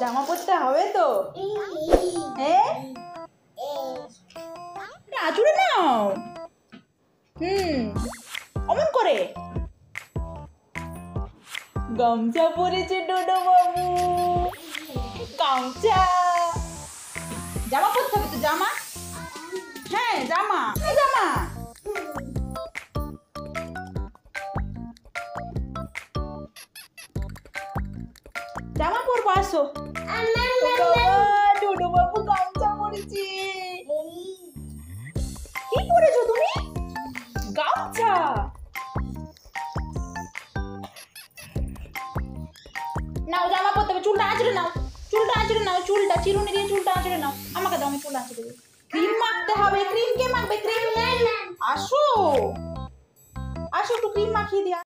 জামা পরতে হবে তো? হ্যাঁ, আঁচড়ে নাও। অমন করে গামছা পরেছে ডোডো বাবু। গামছা, জামা পরতে হবে তো? জামা, হ্যাঁ জামা, এই জামা। জামা পরবো, আসো। ডোডো বাবু গামছা পরেছে। কি পরেছো তুমি? গামছা। নাও, জামা পরতে হবে। চুলটা আঁচড়ে নাও, চুলটা আঁচড়ে নাও, চুলটা চিরুনি দিয়ে চুলটা আঁচড়ে নাও। আমাকে দাও, আমি চুল আঁচড়ে দেবো। ক্রিম মাখতে হবে। ক্রিম কে মাখবে? ক্রিম আসো, আসো, একটু ক্রিম মাখিয়ে দিয়া।